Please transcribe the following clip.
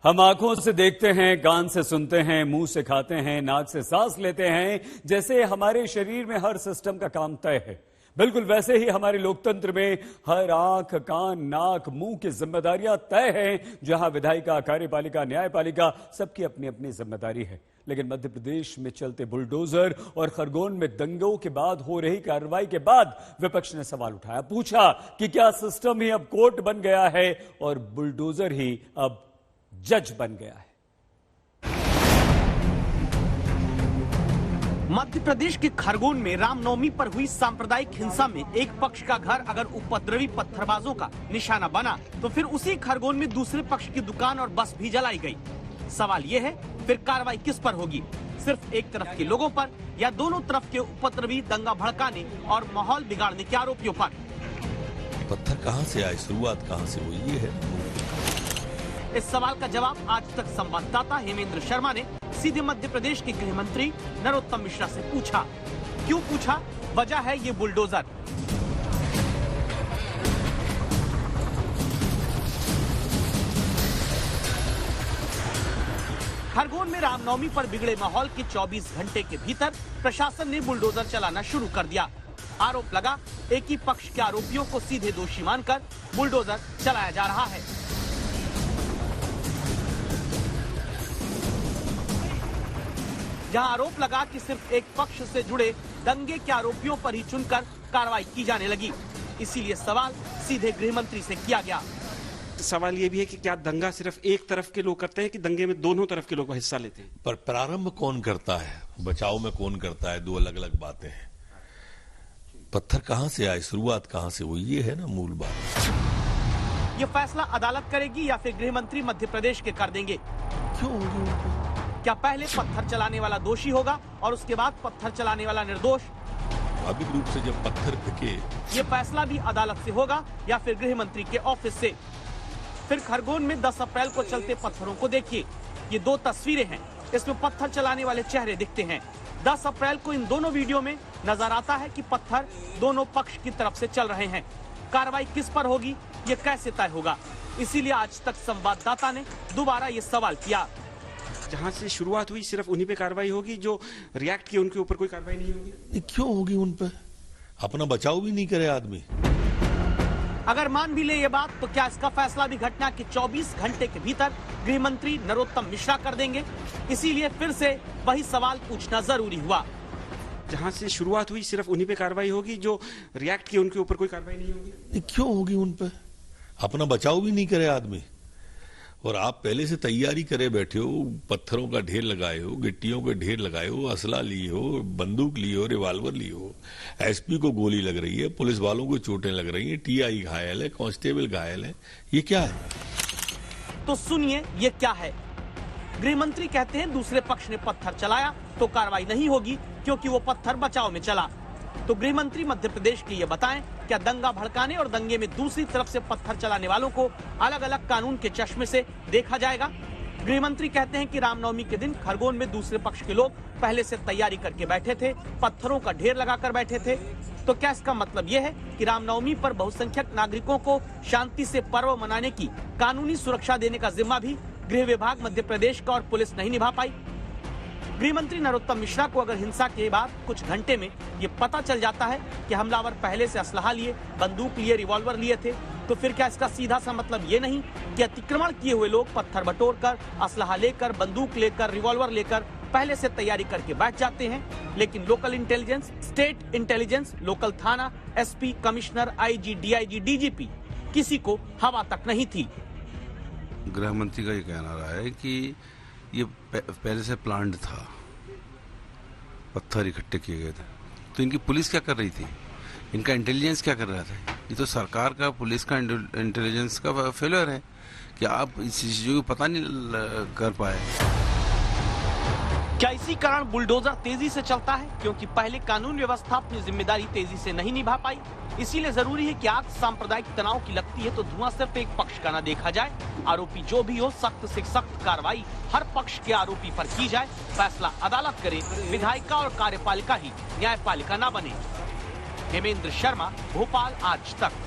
हम आंखों से देखते हैं, कान से सुनते हैं, मुंह से खाते हैं, नाक से सांस लेते हैं। जैसे हमारे शरीर में हर सिस्टम का काम तय है, बिल्कुल वैसे ही हमारे लोकतंत्र में हर आंख, कान, नाक, मुंह की जिम्मेदारियां तय हैं। जहां विधायिका, कार्यपालिका, न्यायपालिका सबकी अपनी अपनी जिम्मेदारी है। लेकिन मध्य प्रदेश में चलते बुलडोजर और खरगोन में दंगों के बाद हो रही कार्रवाई के बाद विपक्ष ने सवाल उठाया, पूछा कि क्या सिस्टम ही अब कोर्ट बन गया है और बुलडोजर ही अब जज बन गया है। मध्य प्रदेश के खरगोन में रामनवमी पर हुई सांप्रदायिक हिंसा में एक पक्ष का घर अगर उपद्रवी पत्थरबाजों का निशाना बना तो फिर उसी खरगोन में दूसरे पक्ष की दुकान और बस भी जलाई गई। सवाल ये है, फिर कार्रवाई किस पर होगी? सिर्फ एक तरफ के लोगों पर या दोनों तरफ के उपद्रवी, दंगा भड़काने और माहौल बिगाड़ने के आरोपियों पर? पत्थर कहां से आए, शुरुआत कहां से हुई, ये है। इस सवाल का जवाब आज तक संवाददाता हेमेंद्र शर्मा ने सीधे मध्य प्रदेश के गृह मंत्री नरोत्तम मिश्रा से पूछा। क्यों पूछा? वजह है ये बुलडोजर। खरगोन में रामनवमी पर बिगड़े माहौल के 24 घंटे के भीतर प्रशासन ने बुलडोजर चलाना शुरू कर दिया। आरोप लगा, एक ही पक्ष के आरोपियों को सीधे दोषी मानकर बुलडोजर चलाया जा रहा है। जहां आरोप लगा कि सिर्फ एक पक्ष से जुड़े दंगे के आरोपियों पर ही चुनकर कार्रवाई की जाने लगी, इसीलिए सवाल सीधे गृह मंत्री से किया गया। सवाल ये भी है कि क्या दंगा सिर्फ एक तरफ के लोग करते हैं कि दंगे में दोनों तरफ के लोग हिस्सा लेते हैं? पर प्रारंभ कौन करता है, बचाव में कौन करता है, दो अलग अलग बातें हैं। पत्थर कहां से आए, शुरुआत कहां से हुई, ये है ना मूल बात। ये फैसला अदालत करेगी या फिर गृह मंत्री मध्य प्रदेश के कर देंगे? क्यों? क्या पहले पत्थर चलाने वाला दोषी होगा और उसके बाद पत्थर चलाने वाला निर्दोष? स्वाभाविक रूप से जब पत्थर फेंके, ये फैसला भी अदालत से होगा या फिर गृह मंत्री के ऑफिस से? फिर खरगोन में 10 अप्रैल को चलते पत्थरों को देखिए। ये दो तस्वीरें हैं, इसमें पत्थर चलाने वाले चेहरे दिखते हैं। 10 अप्रैल को इन दोनों वीडियो में नजर आता है कि पत्थर दोनों पक्ष की तरफ से चल रहे हैं। कार्रवाई किस पर होगी, ये कैसे तय होगा? इसीलिए आज तक संवाददाता ने दोबारा ये सवाल किया। जहां से शुरुआत हुई सिर्फ उन्हीं पे कार्रवाई होगी, जो रिएक्ट किए उनके ऊपर कोई कार्रवाई नहीं होगी? क्यों होगी उन पे? अपना बचाव भी नहीं करे आदमी। अगर मान भी ले ये बात, तो क्या इसका फैसला भी घटना के 24 घंटे के भीतर गृह मंत्री नरोत्तम मिश्रा कर देंगे? इसीलिए फिर से वही सवाल पूछना जरूरी हुआ। जहां से शुरुआत हुई सिर्फ उन्हीं पे कार्रवाई होगी, जो रिएक्ट किए उनके ऊपर कोई कार्रवाई नहीं होगी? क्यों होगी उन पे? अपना बचाव भी नहीं करे आदमी। और आप पहले से तैयारी करे बैठे हो, पत्थरों का ढेर लगाए हो, गिट्टियों के ढेर लगाए हो, असला लिए हो, बंदूक लिए हो, रिवाल्वर लिए हो, एसपी को गोली लग रही है, पुलिस वालों को चोटें लग रही हैं, टीआई घायल है, कांस्टेबल घायल है, ये क्या है? तो सुनिए, ये क्या है? गृह मंत्री कहते हैं दूसरे पक्ष ने पत्थर चलाया तो कार्रवाई नहीं होगी क्योंकि वो पत्थर बचाव में चला। तो गृह मंत्री मध्य प्रदेश के ये बताएं, क्या दंगा भड़काने और दंगे में दूसरी तरफ से पत्थर चलाने वालों को अलग अलग कानून के चश्मे से देखा जाएगा? गृह मंत्री कहते हैं कि रामनवमी के दिन खरगोन में दूसरे पक्ष के लोग पहले से तैयारी करके बैठे थे, पत्थरों का ढेर लगाकर बैठे थे। तो क्या इसका मतलब यह है कि रामनवमी पर बहुसंख्यक नागरिकों को शांति से पर्व मनाने की कानूनी सुरक्षा देने का जिम्मा भी गृह विभाग मध्य प्रदेश का और पुलिस नहीं निभा पाई? गृह मंत्री नरोत्तम मिश्रा को अगर हिंसा के बाद कुछ घंटे में ये पता चल जाता है कि हमलावर पहले से असलहा लिए, बंदूक लिए, रिवॉल्वर लिए थे, तो फिर क्या इसका सीधा सा मतलब ये नहीं कि अतिक्रमण किए हुए लोग पत्थर बटोरकर, असलहा लेकर, बंदूक लेकर, रिवॉल्वर लेकर पहले से तैयारी करके बैठ जाते हैं, लेकिन local intelligence, state intelligence, local थाना, SP, commissioner, IG, DIG, DGP किसी को हवा तक नहीं थी? गृह मंत्री का ये कहना रहा है कि ये पहले से प्लान्ड था, पत्थर इकट्ठे किए गए थे। तो इनकी पुलिस क्या कर रही थी, इनका इंटेलिजेंस क्या कर रहा था? ये तो सरकार का, पुलिस का इंटेलिजेंस का फेलियर है कि आप इस चीजों को पता नहीं कर पाए। क्या इसी कारण बुलडोजर तेजी से चलता है क्योंकि पहले कानून व्यवस्था अपनी जिम्मेदारी तेजी से नहीं निभा पाई? इसीलिए जरूरी है कि आग सांप्रदायिक तनाव की लगती है तो धुआं सिर्फ एक पक्ष का न देखा जाए। आरोपी जो भी हो, सख्त से सख्त कार्रवाई हर पक्ष के आरोपी पर की जाए। फैसला अदालत करे, विधायिका और कार्यपालिका ही न्यायपालिका न बने। हेमेंद्र शर्मा, भोपाल आज तक।